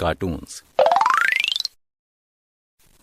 cartoons.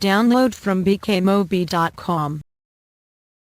Download from bkmobi.com